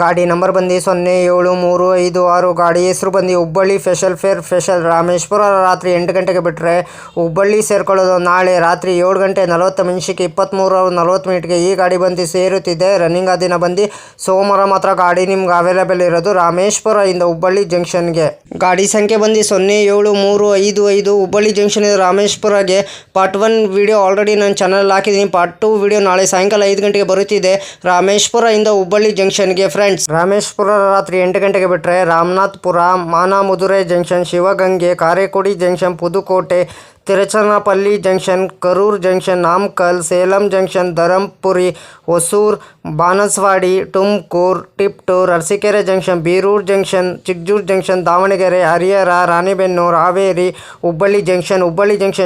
ಗಾಡಿ ನಂಬರ್ ಬಂದು 07356. ಗಾಡಿ ಹೆಸರು ಬಂದು ಹುಬ್ಬಳ್ಳಿ ಸ್ಪೆಷಲ್ ರಾಮೇಶ್ವರ. ರಾತ್ರಿ 8 ಗಂಟೆಗೆ ಬಿಟ್ಟರೆ ಹುಬ್ಬಳ್ಳಿ ಸೇರ್ಕೊಳ್ಳೋದು ನಾಳೆ ರಾತ್ರಿ 7 ಗಂಟೆ 40 ನಿಮಿಷಕ್ಕೆ 23:40 ಈ ಗಾಡಿ ಬಂದು ಸೇರುತ್ತಿದೆ. ರನ್ನಿಂಗ್ ದಿನ ಬಂದು ಸೋಮವಾರ ಮಾತ್ರ. ಗಾಡಿ ನಿಮ್ಗೆ ಅವೈಲೇಬಲ್ ಇರೋದು ರಾಮೇಶ್ವರ ಇಂದ ಹುಬ್ಬಳ್ಳಿ ಜಂಕ್ಷನ್ಗೆ. ಗಾಡಿ ಸಂಖ್ಯೆ ಬಂದು 07355 ಹುಬ್ಬಳ್ಳಿ ಜಂಕ್ಷನ್ ರಾಮೇಶ್ವರಗೆ. ಪಾರ್ಟ್ 1 ವಿಡಿಯೋ ಆಲ್ರೆಡಿ ನನ್ನ ಚಾನಲ್ ಹಾಕಿದ್ದೀನಿ. ಪಾರ್ಟ್ 2 ವಿಡಿಯೋ ನಾಳೆ ಸಾಯಂಕಾಲ 5 ಗಂಟೆಗೆ ಬರುತ್ತಿದೆ ರಾಮೇಶ್ವರ ಇಂದ ಹುಬ್ಬಳ್ಳಿ ಜಂಕ್ಷನ್ಗೆ. ಫ್ರೆಂಡ್ಸ್, ರಾಮೇಶ್ವರ ರಾತ್ರಿ 8 ಗಂಟೆಗೆ ಬಿಟ್ಟರೆ Ramanathapura, Manamadurai junction, Sivaganga, Karaikudi junction, Pudukkottai, Tiruchirappalli junction, Karur junction, Namakkal, Salem junction, Dharmapuri, Hosur, Banaswadi, Tumakuru, Tiptur, Arsikere junction, Birur junction, Chikjajur junction, Davanagere, Harihar, Ranebennur, Haveri, Hubballi junction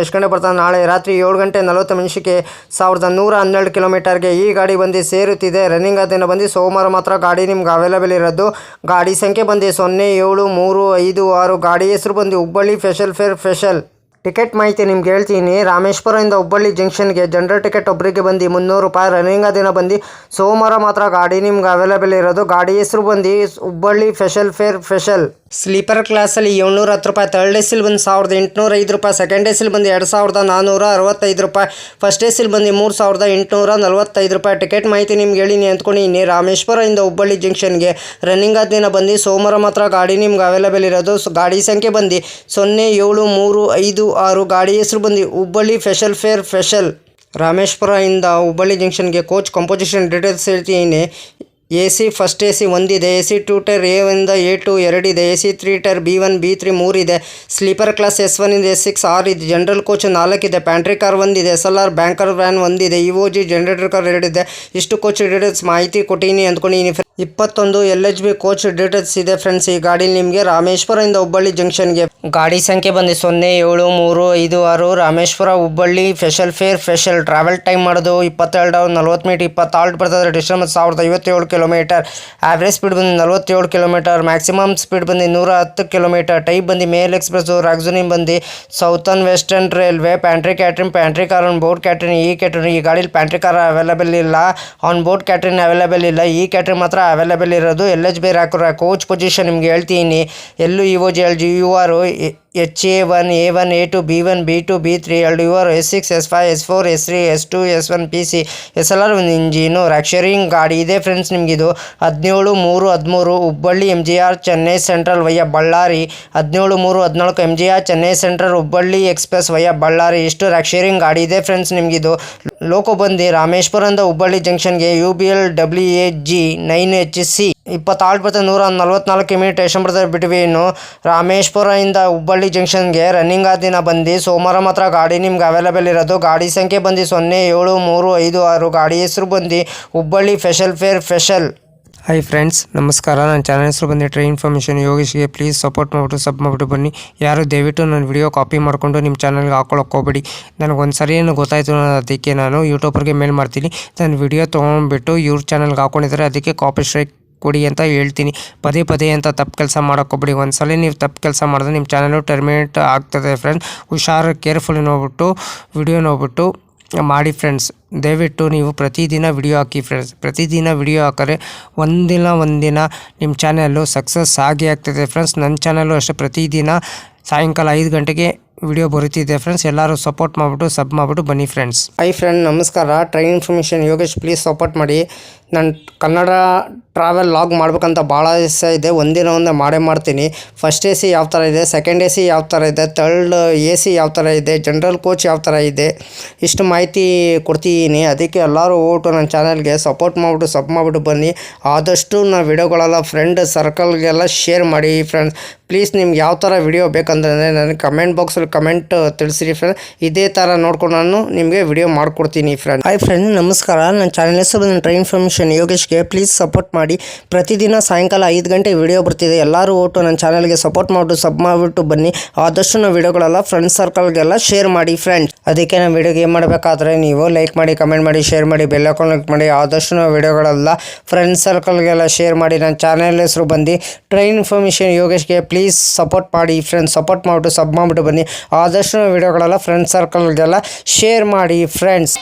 ಎಷ್ಟು ಗಂಟೆ ಬರ್ತಾನೆ? ನಾಳೆ ರಾತ್ರಿ 7 ಗಂಟೆ 40 ನಿಮಿಷಕ್ಕೆ 1112 ಕಿಲೋಮೀಟರ್ಗೆ ಈ ಗಾಡಿ ಬಂದು ಸೇರುತ್ತಿದೆ. ರನ್ನಿಂಗ್ ದಿನ ಬಂದು ಸೋಮವಾರ ಮಾತ್ರ. ಗಾಡಿ ನಿಮ್ಗೆ ಅವೈಲೇಬಲ್ ಇರೋದು. ಗಾಡಿ ಸಂಖ್ಯೆ ಬಂದು 07356. ಗಾಡಿ ಹೆಸರು ಬಂದು ಹುಬ್ಬಳ್ಳಿ ಸ್ಪೆಷಲ್. ಟಿಕೆಟ್ ಮಾಹಿತಿ ನಿಮ್ಗೆ ಹೇಳ್ತೀನಿ. ರಾಮೇಶ್ವರದಿಂದ ಹುಬ್ಬಳ್ಳಿ ಜಂಕ್ಷನ್ಗೆ ಜನರಲ್ ಟಿಕೆಟ್ ಒಬ್ಬರಿಗೆ ಬಂದು 300 ರೂಪಾಯಿ. ರನ್ನಿಂಗ್ ದಿನ ಬಂದು ಸೋಮವಾರ ಮಾತ್ರ. ಗಾಡಿ ನಿಮ್ಗೆ ಅವೈಲೇಬಲ್ ಇರೋದು. ಗಾಡಿ ಹೆಸರು ಬಂದು ಹುಬ್ಬಳ್ಳಿ ಸ್ಪೆಷಲ್. ಸ್ಲೀಪರ್ ಕ್ಲಾಸಲ್ಲಿ 710 ರೂಪಾಯಿ. ಥರ್ಡ್ ಎ ಸಿಲ್ ಬಂದು 1805 ರೂಪಾಯಿ. ಸೆಕೆಂಡ್ ಎ ಸಿಲ್ ಬಂದು 2465 ರೂಪಾಯಿ. ಫಸ್ಟ್ ಎ ಸಿಲ್ ಬಂದು 3845 ರೂಪಾಯಿ. ಟಿಕೆಟ್ ಮಾಹಿತಿ ನಿಮ್ಗೆ ಹೇಳಿನಿ ಅಂದ್ಕೊಂಡಿನಿ. ರಾಮೇಶ್ವರದಿಂದ ಹುಬ್ಬಳ್ಳಿ ಜಂಕ್ಷನ್ಗೆ ರನ್ನಿಂಗ್ ದಿನ ಬಂದು ಸೋಮವಾರ ಮಾತ್ರ. ಗಾಡಿ ನಿಮ್ಗೆ ಅವೈಲೇಬಲ್ ಇರೋದು. ಗಾಡಿ ಸಂಖ್ಯೆ ಬಂದು 07356. ಗಾಡಿ ಹೆಸರು ಬಂದು ಹುಬ್ಬಳ್ಳಿ ಸ್ಪೆಷಲ್. ರಾಮೇಶ್ವರದಿಂದ ಹುಬ್ಬಳ್ಳಿ ಜಂಕ್ಷನ್ಗೆ ಕೋಚ್ ಕಂಪೋಸಿಷನ್ ಡೀಟೇಲ್ಸ್ ಹೇಳ್ತೀನಿ. AC ಫಸ್ಟ್ AC 1 ಇದೆ. AC 2 ಟೈರ್ A1 A2 2 ಇದೆ. AC 3 ಟೈರ್ B1 B3 3 ಇದೆ. ಸ್ಲೀಪರ್ ಕ್ಲಾಸ್ S1 ಇದೆ. S6 6 ಇದೆ. ಜನರಲ್ ಕೋಚ್ 4 ಇದೆ. ಪ್ಯಾಂಟ್ರಿ ಕಾರ್ 1 ಇದೆ. SLR ಬ್ಯಾಂಕರ್ ವ್ಯಾನ್ 1 ಇದೆ. EOG ಜನರೇಟರ್ ಕಾರ್ 2 ಇದೆ. ಇಷ್ಟು ಕೋಚ್ ಡೀಟೇಲ್ಸ್ ಮಾಹಿತಿ ಕೊಟ್ಟಿನಿ ಅಂದ್ಕೊಂಡಿನಿ. 21 LHB ಕೋಚ್ ಡೀಟೇಲ್ಸ್ ಇದೆ ಫ್ರೆಂಡ್ಸ್ ಈ ಗಾಡಿ ನಿಮಗೆ. ರಾಮೇಶ್ವರದಿಂದ ಹುಬ್ಬಳ್ಳಿ ಜಂಕ್ಷನ್ಗೆ. ಗಾಡಿ ಸಂಖ್ಯೆ ಬಂದು 07356. Rameshwar Hubballi special. Travel time ಮಾಡೋದು 22 ಅವರ್ 40 ಮಿನಿಟ್ 20 ಆಲ್ಟ್ ಬರ್ತದೆ. Distance 1057 kilometre. ಆವ್ರೇಜ್ ಸ್ಪೀಡ್ ಬಂದು 47 ಕಿಲೋಮೀಟರ್. ಮ್ಯಾಕ್ಸಿಮಮ್ ಸ್ಪೀಡ್ ಬಂದು 110 ಕಿಲೋಮೀಟರ್. ಟೈಪ್ ಬಂದು ಮೇಲ್ ಎಕ್ಸ್ಪ್ರೆಸ್. ರಾಗ್ಝೋನಿಮ್ ಬಂದು southern western railway. Pantry car on board catering. ಈ ಗಾಡೀಲಿ ಪ್ಯಾಂಟ್ರಿ ಕಾರ್ ಅವೈಲೇಬಲ್ ಇಲ್ಲ. ಆನ್ ಬೋರ್ಡ್ ಕ್ಯಾಟ್ರಿನ್ ಅವೈಲೇಬಲ್ ಇಲ್ಲ. ಈ ಕ್ಯಾಟ್ರಿನ್ ಮಾತ್ರ ಅವೈಲೇಬಲ್ ಇರೋದು. LHB ಕೋಚ್ ಪೊಸಿಷನ್ ನಿಮ್ಗೆ ಹೇಳ್ತೀನಿ. EOG UR HA1 A1 A2 B1 B2 B3 UR S6 S5 S4 S3 S2 S1 PC SLR ಒಂದು ಇಂಜಿನು. ರಾಕ್ಷರಿಂಗ್ ಗಾಡಿ ಇದೆ ಫ್ರೆಂಡ್ಸ್ ನಿಮಗಿದು. 17-3-13 Hubballi MGR Chennai central via Ballari. 17-3-14 MGR Chennai central Hubballi express via Ballari. ಇಷ್ಟು rake sharing ಗಾಡಿ ಇದೆ friends ನಿಮಗಿದು. ಲೋಕೋ ಬಂದು ರಾಮೇಶ್ವರದಿಂದ ಹುಬ್ಬಳ್ಳಿ ಜಂಕ್ಷನ್ಗೆ UBL WAG 9HC 20 ಆಲ್ಟ್ ಬರ್ತದೆ. 144 ಮಿನಿಟ್ ಎಷ್ಟು ಬರ್ತದೆ ಬಿಟ್ವೀನು. ರಾಮೇಶ್ವರದಿಂದ ಹುಬ್ಬಳ್ಳಿ ಜಂಕ್ಷನ್ಗೆ ರನ್ನಿಂಗ್ ದಿನ ಬಂದು ಸೋಮವಾರ ಮಾತ್ರ. ಗಾಡಿ ನಿಮ್ಗೆ ಅವೈಲೇಬಲ್ ಇರೋದು. ಗಾಡಿ ಸಂಖ್ಯೆ ಬಂದು 07356. ಗಾಡಿ ಹೆಸರು ಬಂದು ಹುಬ್ಬಳ್ಳಿ ಸ್ಪೆಷಲ್. ಹಾಯ್ ಫ್ರೆಂಡ್ಸ್, ನಮಸ್ಕಾರ. ನನ್ನ ಚಾನಲ್ ಹೆಸರು ಬಂದು ಟ್ರೈನ್ ಇನ್ಫಾರ್ಮೇಷನ್ ಯೋಗೇಶ್ಗೆ. ಪ್ಲೀಸ್ ಸಪೋರ್ಟ್ ಮಾಡಿಬಿಟ್ಟು ಸಬ್ ಮಾಡಿಬಿಟ್ಟು ಬನ್ನಿ. ಯಾರು ದಯವಿಟ್ಟು ನನ್ನ ವಿಡಿಯೋ ಕಾಪಿ ಮಾಡಿಕೊಂಡು ನಿಮ್ಮ ಚಾನಲ್ಗೆ ಹಾಕೊಳ್ಳೋಕೆ ಹೋಗ್ಬೇಡಿ. ನನಗೊಂದು ಸರಿ ಏನು ಗೊತ್ತಾಯಿತು, ಅದಕ್ಕೆ ನಾನು ಯೂಟ್ಯೂಬರ್ಗೆ ಮೇಲ್ ಮಾಡ್ತೀನಿ. ನನ್ನ ವಿಡಿಯೋ ತೊಗೊಂಡ್ಬಿಟ್ಟು ಇವ್ರ ಚಾನಲ್ಗೆ ಹಾಕ್ಕೊಂಡಿದ್ದಾರೆ, ಅದಕ್ಕೆ ಕಾಪಿ ಸ್ಟ್ರೈಕ್ ಕೊಡಿ ಅಂತ ಹೇಳ್ತೀನಿ. ಪದೇ ಅಂತ ತಪ್ಪು ಕೆಲಸ ಮಾಡೋಕ್ಕೋಗ್ಬಿಡಿ. ಒಂದ್ಸಲ ನೀವು ತಪ್ಪು ಕೆಲಸ ಮಾಡಿದ್ರೆ ನಿಮ್ಮ ಚಾನಲು ಟರ್ಮಿನೇಟ್ ಆಗ್ತದೆ ಫ್ರೆಂಡ್ಸ್. ಹುಷಾರು, ಕೇರ್ಫುಲ್ ನೋಡ್ಬಿಟ್ಟು ವಿಡಿಯೋ ನೋಡ್ಬಿಟ್ಟು ಮಾಡಿ ಫ್ರೆಂಡ್ಸ್. ದಯವಿಟ್ಟು ನೀವು ಪ್ರತಿದಿನ ವಿಡಿಯೋ ಹಾಕಿ ಫ್ರೆಂಡ್ಸ್. ಪ್ರತಿದಿನ ವಿಡಿಯೋ ಹಾಕಿದ್ರೆ ಒಂದಿನ ನಿಮ್ಮ ಚಾನಲ್ಲು ಸಕ್ಸಸ್ ಆಗೇ ಆಗ್ತದೆ ಫ್ರೆಂಡ್ಸ್. ನನ್ನ ಚಾನಲ್ಲು ಅಷ್ಟೇ ಪ್ರತಿದಿನ ಸಾಯಂಕಾಲ 5 ಗಂಟೆಗೆ ವಿಡಿಯೋ ಬರುತ್ತಿದೆ ಫ್ರೆಂಡ್ಸ್. ಎಲ್ಲರೂ ಸಪೋರ್ಟ್ ಮಾಡಿಬಿಟ್ಟು ಸಬ್ ಮಾಡಿಬಿಟ್ಟು ಬನ್ನಿ ಫ್ರೆಂಡ್ಸ್. ಫ್ರೆಂಡ್ ನಮಸ್ಕಾರ. Train information Yogesh. Please support ಮಾಡಿ. ನಾನು ಕನ್ನಡ ಟ್ರಾವೆಲ್ ಲಾಗ್ ಮಾಡ್ಬೇಕಂತ ಭಾಳ ಇಷ್ಟ ಇದೆ. ಒಂದೇ ಮಾಡೇ ಮಾಡ್ತೀನಿ. ಫಸ್ಟ್ AC ಯಾವ ಥರ ಇದೆ, ಸೆಕೆಂಡ್ AC ಯಾವ ಥರ ಇದೆ, ಥರ್ಡ್ AC ಯಾವ ಥರ ಇದೆ, ಜನರಲ್ ಕೋಚ್ ಯಾವ ಥರ ಇದೆ, ಇಷ್ಟು ಮಾಹಿತಿ ಕೊಡ್ತಿದ್ದೀನಿ. ಅದಕ್ಕೆ ಎಲ್ಲರೂ ಹೋಗ್ಬಿಟ್ಟು ನನ್ನ ಚಾನಲ್ಗೆ ಸಪೋರ್ಟ್ ಮಾಡಿಬಿಟ್ಟು ಸಬ್ ಮಾಡಿಬಿಟ್ಟು ಬನ್ನಿ. ಆದಷ್ಟು ನಾನು ವಿಡಿಯೋಗಳೆಲ್ಲ ಫ್ರೆಂಡ್ ಸರ್ಕಲ್ಗೆಲ್ಲ ಶೇರ್ ಮಾಡಿ ಫ್ರೆಂಡ್ಸ್. ಪ್ಲೀಸ್ ನಿಮ್ಗೆ ಯಾವ ಥರ ವಿಡಿಯೋ ಬೇಕಂತಂದರೆ ನನಗೆ ಕಮೆಂಟ್ ಬಾಕ್ಸಲ್ಲಿ ಕಮೆಂಟ್ ತಿಳಿಸಿರಿ ಫ್ರೆಂಡ್. ಇದೇ ಥರ ನೋಡ್ಕೊಂಡು ನಾನು ನಿಮಗೆ ವಿಡಿಯೋ ಮಾಡಿಕೊಡ್ತೀನಿ ಫ್ರೆಂಡ್. ಫ್ರೆಂಡ್ ನಮಸ್ಕಾರ. ನನ್ನ ಚಾನಲ್ ಹೆಸರು ಟ್ರೈನ್ ಇನ್ಫಾರ್ಮೇಷನ್ ಯೋಗೇಶ್ಗೆ. ಪ್ಲೀಸ್ ಸಪೋರ್ಟ್ ಮಾಡಿ. ಪ್ರತಿದಿನ ಸಾಯಂಕಾಲ 5 ಗಂಟೆ ವಿಡಿಯೋ ಬರ್ತಿದೆ. ಎಲ್ಲರೂ ಒಟ್ಟು ನನ್ನ ಚಾನಲ್ಗೆ ಸಪೋರ್ಟ್ ಮಾಡಿಬಿಟ್ಟು ಸಬ್ ಮಾಡಿಬಿಟ್ಟು ಬನ್ನಿ. ಆದಷ್ಟು ನಾವು ವಿಡಿಯೋಗಳೆಲ್ಲ ಫ್ರೆಂಡ್ ಸರ್ಕಲ್ಗೆಲ್ಲ ಶೇರ್ ಮಾಡಿ ಫ್ರೆಂಡ್ಸ್. ಅದಕ್ಕೆ ನಾವು ವಿಡಿಯೋಗೆ ಏನು ಮಾಡಬೇಕಾದ್ರೆ ನೀವು ಲೈಕ್ ಮಾಡಿ, ಕಮೆಂಟ್ ಮಾಡಿ, ಶೇರ್ ಮಾಡಿ, ಬೆಲ್ ಐಕಾನ್ ಕ್ಲಿಕ್ ಮಾಡಿ. ಆದಷ್ಟು ನಾವು ವಿಡಿಯೋಗಳೆಲ್ಲ ಫ್ರೆಂಡ್ ಸರ್ಕಲ್ಗೆಲ್ಲ ಶೇರ್ ಮಾಡಿ. ನನ್ನ ಚಾನಲ್ ಹೆಸರು ಬಂದು ಟ್ರೈನ್ ಇನ್ಫಾರ್ಮೇಷನ್ ಯೋಗೇಶ್ಗೆ. ಪ್ಲೀಸ್ ಸಪೋರ್ಟ್ ಮಾಡಿ ಫ್ರೆಂಡ್ಸ್. ಸಪೋರ್ಟ್ ಮಾಡಿಬಿಟ್ಟು ಸಬ್ ಮಾಡಿಬಿಟ್ಟು ಬನ್ನಿ. ಆದಷ್ಟು ನಾವು ವಿಡಿಯೋಗಳೆಲ್ಲ ಫ್ರೆಂಡ್ ಸರ್ಕಲ್ಗೆಲ್ಲ ಶೇರ್ ಮಾಡಿ ಫ್ರೆಂಡ್ಸ್.